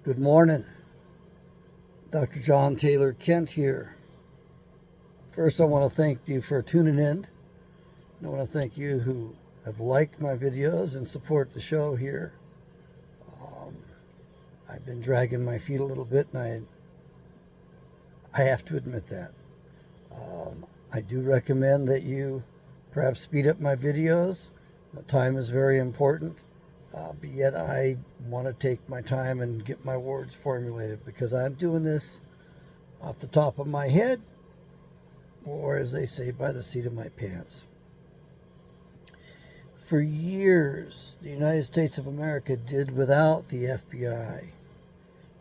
Good morning. Dr. John Taylor Kent here. First, I want to thank you for tuning in. I want to thank you who have liked my videos and support the show here. I've been dragging my feet a little bit, and I have to admit that. I do recommend that you perhaps speed up my videos. Time is very important. But yet I want to take my time and get my words formulated because I'm doing this off the top of my head, or as they say, by the seat of my pants. For years, the United States of America did without the FBI,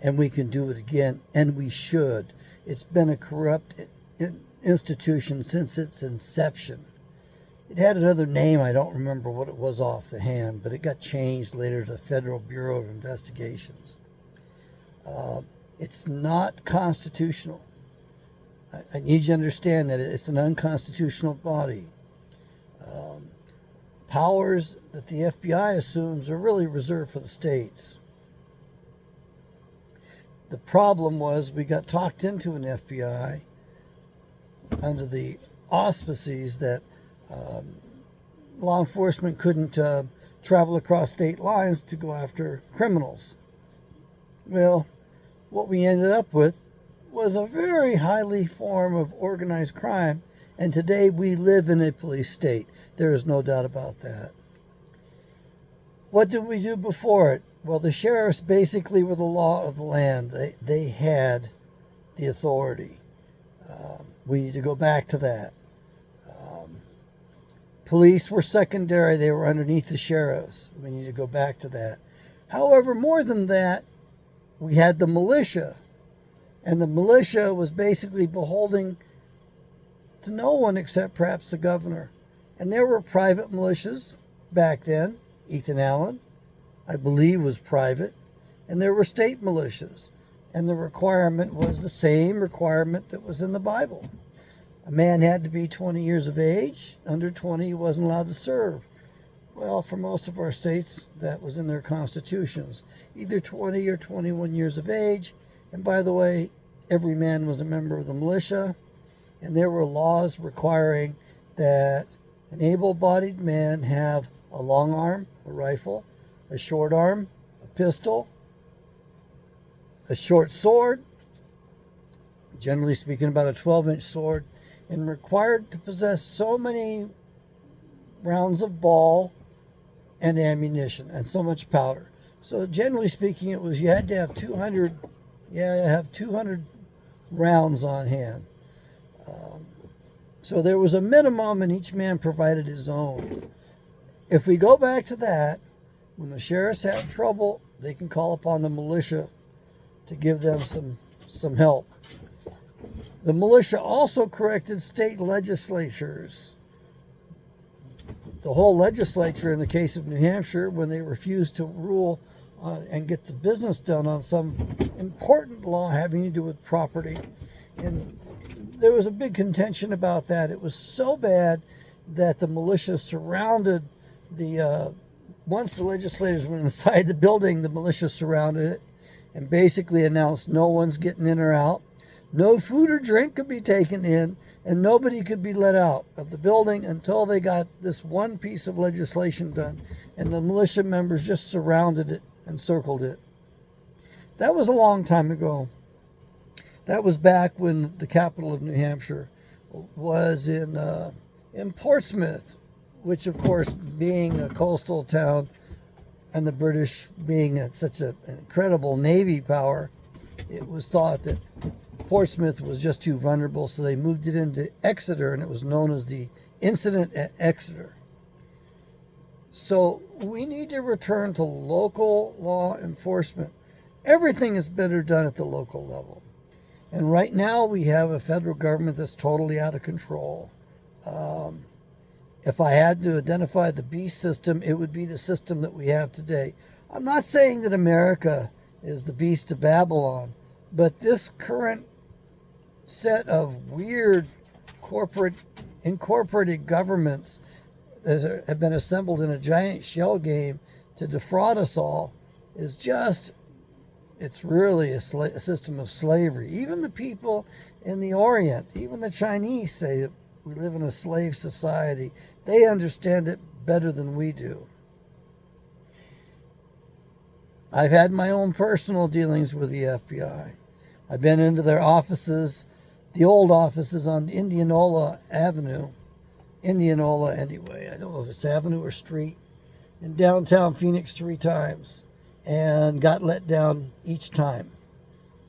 and we can do it again, and we should. It's been a corrupt institution since its inception. It had another name, I don't remember what it was off the hand, but it got changed later to Federal Bureau of Investigations. It's not constitutional. I need you to understand that it's an unconstitutional body. Powers that the FBI assumes are really reserved for the states. The problem was we got talked into an FBI under the auspices that law enforcement couldn't travel across state lines to go after criminals. Well, what we ended up with was a very highly form of organized crime, and today we live in a police state. There is no doubt about that. What did we do before it? Well, the sheriffs basically were the law of the land. They had the authority. We need to go back to that. Police were secondary. They were underneath the sheriffs. We need to go back to that. However, more than that, we had the militia. And the militia was basically beholden to no one except perhaps the governor. And there were private militias back then. Ethan Allen, I believe, was private. And there were state militias. And the requirement was the same requirement that was in the Bible. A man had to be 20 years of age. Under 20, he wasn't allowed to serve. Well, for most of our states, that was in their constitutions. Either 20 or 21 years of age. And by the way, every man was a member of the militia. And there were laws requiring that an able-bodied man have a long arm, a rifle, a short arm, a pistol, a short sword, generally speaking about a 12-inch sword, and required to possess so many rounds of ball and ammunition and so much powder. So generally speaking, it was you had to have 200 rounds on hand. So there was a minimum, and each man provided his own. If we go back to that, when the sheriffs have trouble, they can call upon the militia to give them some help. The militia also corrected state legislatures. The whole legislature, in the case of New Hampshire, when they refused to rule and get the business done on some important law having to do with property. And there was a big contention about that. It was so bad that the militia surrounded once the legislators went inside the building, the militia surrounded it and basically announced no one's getting in or out. No food or drink could be taken in, and nobody could be let out of the building until they got this one piece of legislation done. And the militia members just surrounded it and circled it. That was a long time ago. That was back when the capital of New Hampshire was in Portsmouth, which, of course, being a coastal town and the British being such an incredible Navy power, it was thought that Portsmouth was just too vulnerable, so they moved it into Exeter, and it was known as the Incident at Exeter. So we need to return to local law enforcement. Everything is better done at the local level. And right now we have a federal government that's totally out of control. If I had to identify the beast system, it would be the system that we have today. I'm not saying that America is the beast of Babylon, but this current set of weird incorporated governments that have been assembled in a giant shell game to defraud us all is just it's really a system of slavery. Even the people in the Orient, even the Chinese say that we live in a slave society. They understand it better than we do. I've had my own personal dealings with the FBI. I've been into their offices, the old offices on Indianola Avenue. Indianola anyway. I don't know if it's Avenue or Street. In downtown Phoenix 3 times. And got let down each time.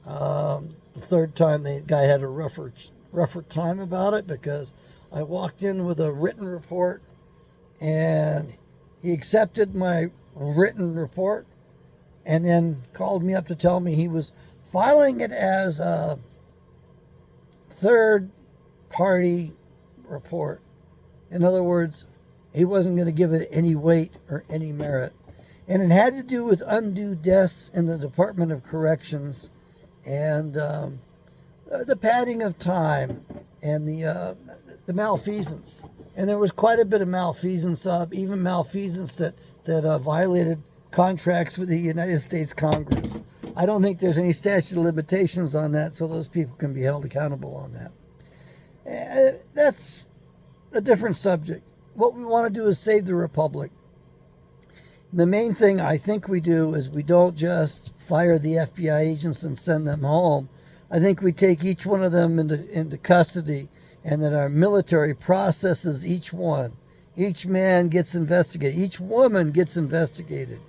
The third time, the guy had a rougher time about it because I walked in with a written report and he accepted my written report and then called me up to tell me he was filing it as a third-party report. In other words, he wasn't going to give it any weight or any merit. And it had to do with undue deaths in the Department of Corrections and the padding of time and the malfeasance. And there was quite a bit of malfeasance, even malfeasance that violated contracts with the United States Congress. I don't think there's any statute of limitations on that, so those people can be held accountable on that. That's a different subject. What we want to do is save the Republic. The main thing I think we do is we don't just fire the FBI agents and send them home. I think we take each one of them into custody and that our military processes each one. Each man gets investigated. Each woman gets investigated.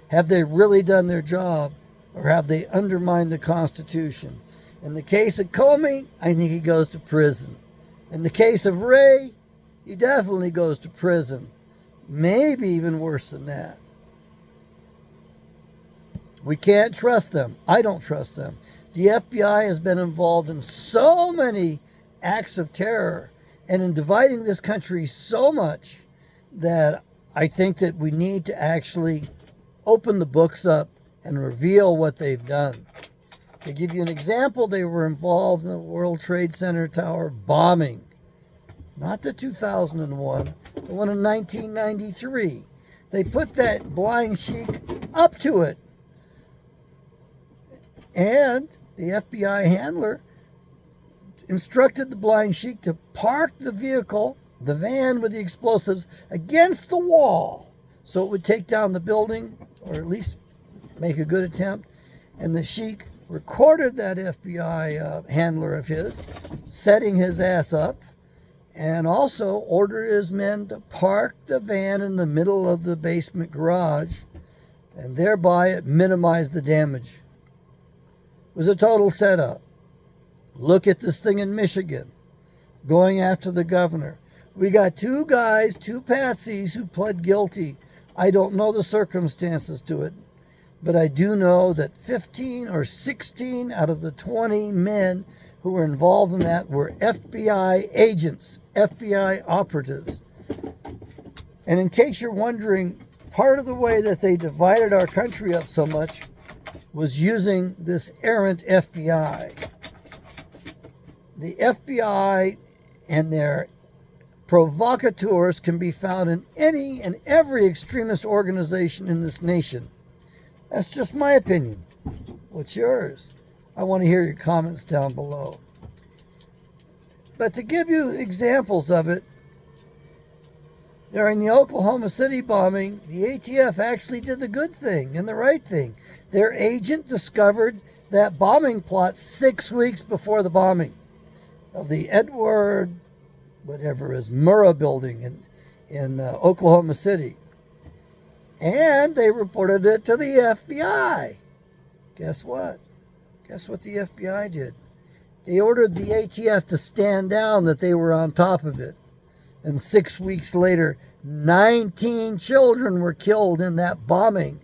Have they really done their job or have they undermined the Constitution? In the case of Comey, I think he goes to prison. In the case of Ray, he definitely goes to prison. Maybe even worse than that. We can't trust them. I don't trust them. The FBI has been involved in so many acts of terror and in dividing this country so much that I think that we need to actually open the books up and reveal what they've done. To give you an example, they were involved in the World Trade Center Tower bombing. Not the 2001, the one in 1993. They put that blind sheik up to it. And the FBI handler instructed the blind sheik to park the vehicle, the van with the explosives, against the wall so it would take down the building or at least make a good attempt. And the sheik recorded that FBI handler of his setting his ass up and also ordered his men to park the van in the middle of the basement garage, and thereby it minimized the damage. It was a total setup. Look at this thing in Michigan, going after the governor. We got two guys, two patsies who pled guilty. I don't know the circumstances to it, but I do know that 15 or 16 out of the 20 men who were involved in that were FBI agents, FBI operatives. And in case you're wondering, part of the way that they divided our country up so much was using this errant FBI. The FBI and their provocateurs can be found in any and every extremist organization in this nation. That's just my opinion. What's yours? I want to hear your comments down below. But to give you examples of it, during the Oklahoma City bombing, the ATF actually did the good thing and the right thing. Their agent discovered that bombing plot 6 weeks before the bombing of the Edward, whatever is Murrah building in Oklahoma City. And they reported it to the FBI. Guess what? Guess what the FBI did? They ordered the ATF to stand down that they were on top of it. And 6 weeks later, 19 children were killed in that bombing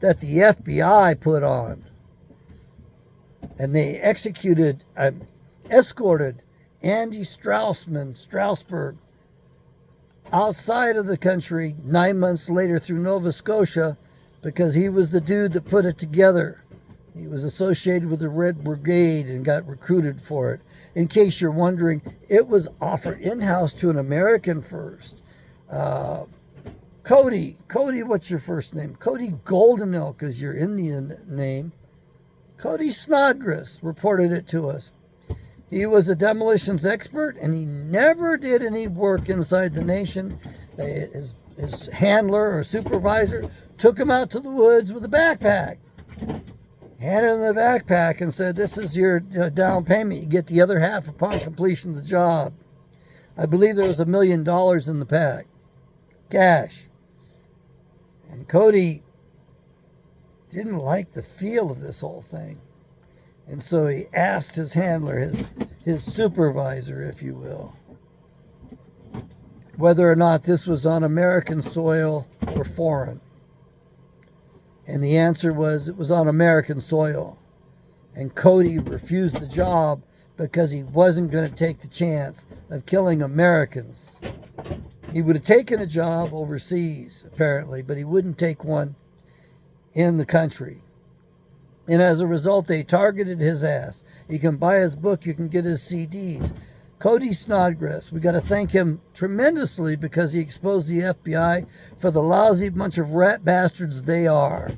that the FBI put on. And they escorted Andy Strasberg outside of the country 9 months later through Nova Scotia because he was the dude that put it together. He was associated with the Red Brigade and got recruited for it. In case you're wondering, it was offered in-house to an American first. Cody, what's your first name? Cody Goldenelk is your Indian name. Cody Snodgrass reported it to us. He was a demolitions expert, and he never did any work inside the nation. His handler or supervisor took him out to the woods with a backpack, handed him the backpack, and said, "This is your down payment. You get the other half upon completion of the job." I believe there was $1 million in the pack, cash. And Cody didn't like the feel of this whole thing. And so he asked his handler, his supervisor, if you will, whether or not this was on American soil or foreign. And the answer was it was on American soil. And Cody refused the job because he wasn't going to take the chance of killing Americans. He would have taken a job overseas, apparently, but he wouldn't take one in the country. And as a result, they targeted his ass. You can buy his book, you can get his CDs. Cody Snodgrass, we got to thank him tremendously because he exposed the FBI for the lousy bunch of rat bastards they are.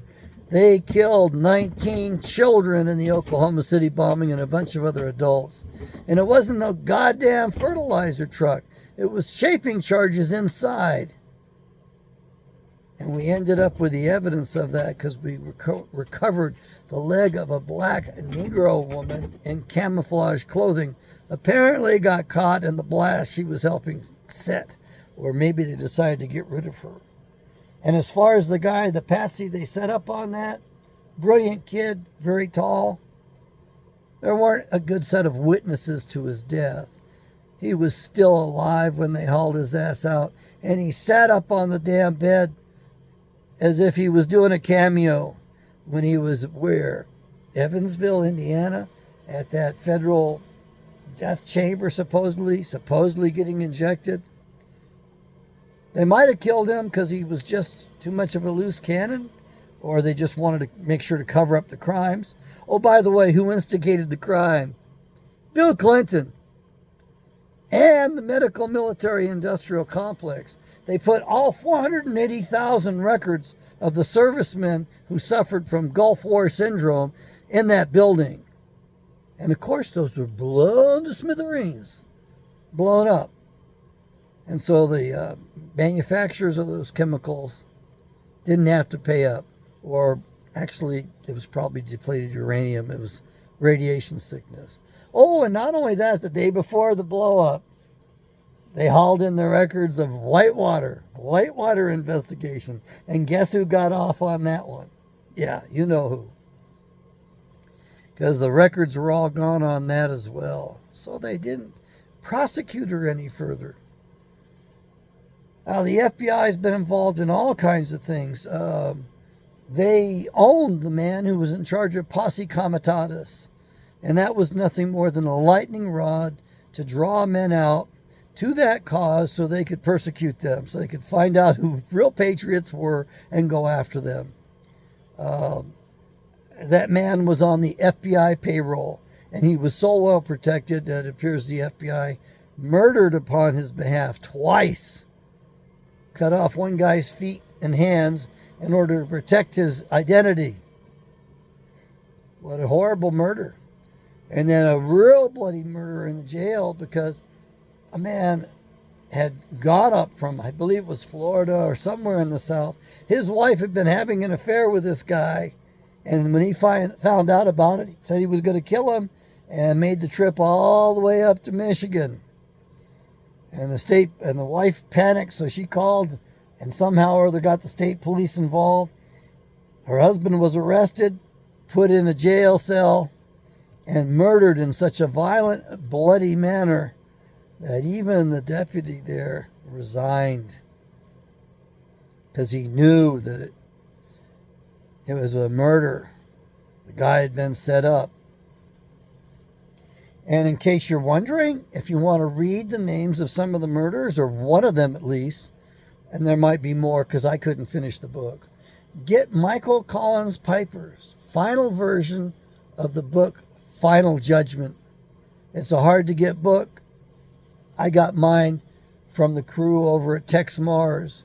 They killed 19 children in the Oklahoma City bombing and a bunch of other adults. And it wasn't no goddamn fertilizer truck. It was shaping charges inside. And we ended up with the evidence of that because we recovered the leg of a black Negro woman in camouflage clothing. Apparently got caught in the blast she was helping set. Or maybe they decided to get rid of her. And as far as the guy, the patsy they set up on that, brilliant kid, very tall. There weren't a good set of witnesses to his death. He was still alive when they hauled his ass out. And he sat up on the damn bed as if he was doing a cameo when he was where? Evansville, Indiana, at that federal death chamber, supposedly getting injected. They might have killed him because he was just too much of a loose cannon, or they just wanted to make sure to cover up the crimes. Oh, by the way, who instigated the crime? Bill Clinton and the medical military industrial complex. They put all 480,000 records of the servicemen who suffered from Gulf War syndrome in that building. And of course, those were blown to smithereens, blown up. And so the manufacturers of those chemicals didn't have to pay up. Or actually, it was probably depleted uranium. It was radiation sickness. Oh, and not only that, the day before the blow up, they hauled in the records of Whitewater investigation. And guess who got off on that one? Yeah, you know who. Because the records were all gone on that as well. So they didn't prosecute her any further. Now, the FBI's been involved in all kinds of things. They owned the man who was in charge of Posse Comitatus. And that was nothing more than a lightning rod to draw men out to that cause so they could persecute them, so they could find out who real patriots were and go after them. That man was on the FBI payroll, and he was so well protected that it appears the FBI murdered upon his behalf twice. Cut off one guy's feet and hands in order to protect his identity. What a horrible murder. And then a real bloody murder in the jail because a man had gone up from, I believe it was Florida or somewhere in the South. His wife had been having an affair with this guy. And when he found out about it, he said he was going to kill him and made the trip all the way up to Michigan. And the wife panicked, so she called and somehow or other got the state police involved. Her husband was arrested, put in a jail cell, and murdered in such a violent, bloody manner that even the deputy there resigned because he knew that it was a murder. The guy had been set up. And in case you're wondering, if you want to read the names of some of the murderers, or one of them at least, and there might be more because I couldn't finish the book, get Michael Collins Piper's final version of the book, Final Judgment. It's a hard-to-get book. I got mine from the crew over at Tex Mars,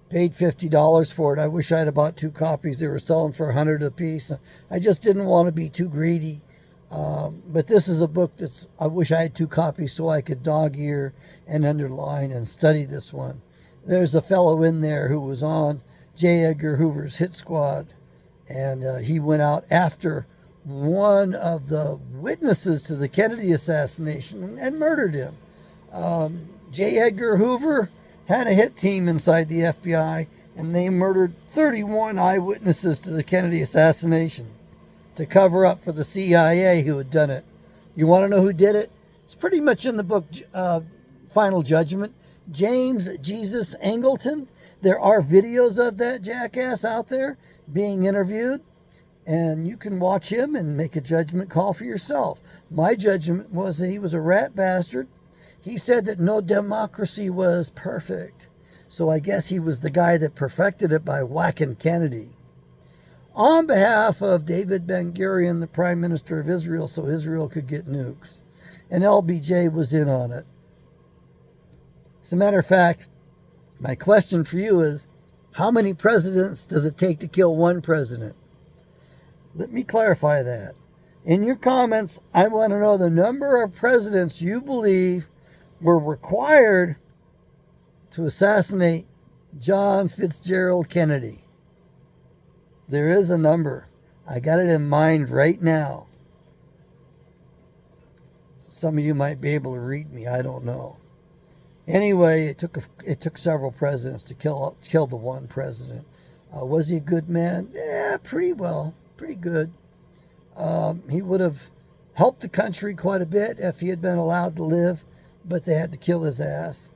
Paid $50 for it. I wish I had bought 2 copies. They were selling for $100 a piece. I just didn't want to be too greedy. But this is a book I wish I had 2 copies so I could dog ear and underline and study this one. There's a fellow in there who was on J. Edgar Hoover's hit squad, and he went out after one of the witnesses to the Kennedy assassination and murdered him. J. Edgar Hoover had a hit team inside the FBI, and they murdered 31 eyewitnesses to the Kennedy assassination to cover up for the CIA who had done it. You want to know who did it? It's pretty much in the book Final Judgment. James Jesus Angleton. There are videos of that jackass out there being interviewed, and you can watch him and make a judgment call for yourself. My judgment was that he was a rat bastard. He said that no democracy was perfect. So I guess he was the guy that perfected it by whacking Kennedy. On behalf of David Ben-Gurion, the Prime Minister of Israel, so Israel could get nukes. And LBJ was in on it. As a matter of fact, my question for you is, how many presidents does it take to kill one president? Let me clarify that. In your comments, I want to know the number of presidents you believe were required to assassinate John Fitzgerald Kennedy. There is a number. I got it in mind right now. Some of you might be able to read me. I don't know. Anyway, it took several presidents to kill the one president. Was he a good man? Yeah, pretty well. Pretty good. He would have helped the country quite a bit if he had been allowed to live, but they had to kill his ass.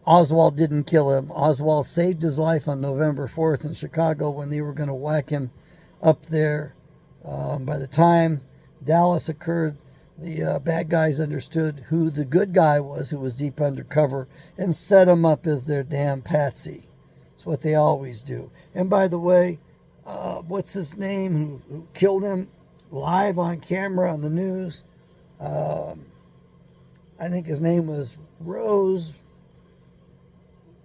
Oswald didn't kill him. Oswald saved his life on November 4th in Chicago when they were going to whack him up there. By the time Dallas occurred, the bad guys understood who the good guy was, who was deep undercover, and set him up as their damn patsy. It's what they always do. And by the way, what's his name who killed him live on camera on the news? I think his name was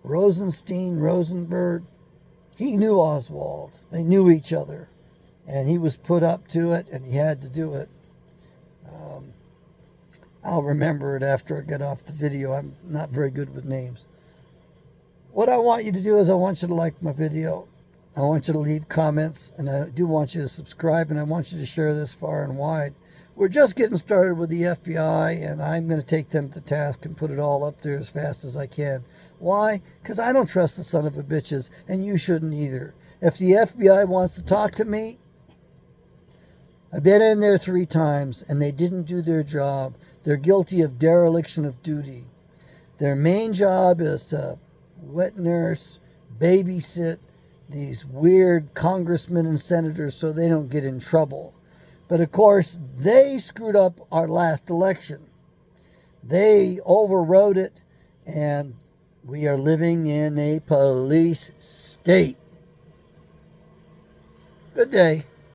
Rosenberg. He knew Oswald. They knew each other. And he was put up to it, and he had to do it. I'll remember it after I get off the video. I'm not very good with names. What I want you to do is I want you to like my video. I want you to leave comments, and I do want you to subscribe, and I want you to share this far and wide. We're just getting started with the FBI, and I'm going to take them to task and put it all up there as fast as I can. Why? Because I don't trust the son of a bitches, and you shouldn't either. If the FBI wants to talk to me, I've been in there 3 times, and they didn't do their job. They're guilty of dereliction of duty. Their main job is to wet nurse, babysit these weird congressmen and senators so they don't get in trouble. But of course, they screwed up our last election. They overrode it, and we are living in a police state. Good day.